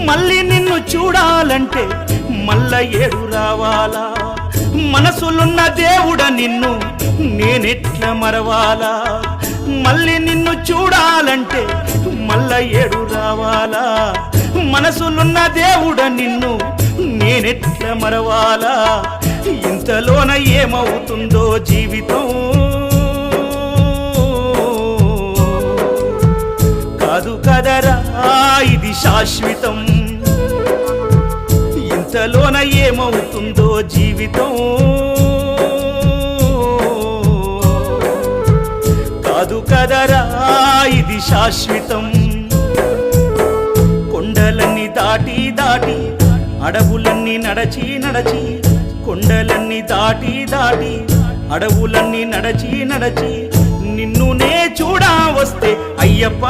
మళ్ళీ నిన్ను చూడాలంటే మల్ల ఏడు రావాలా మనసులున్న దేవుడ నిన్ను నేనెట్లా మరవాలా మళ్ళీ నిన్ను చూడాలంటే మల్ల ఏడు రావాలా మనసులున్న దేవుడ నిన్ను నేనెట్లా మరవాలా ఇంతలోన ఏమవుతుందో జీవితం కాదు కదరా ఇది శాశ్వతం ఇంతలోన ఏమవుతుందో జీవితం కాదు కదరా ఇది శాశ్వతం కొండలన్నీ దాటి దాటి అడవులన్నీ నడచి నడచి కొండలన్నీ దాటి దాటి అడవులన్నీ నడచి నడచి నిన్ను నే చూడా వస్తే అయ్యప్ప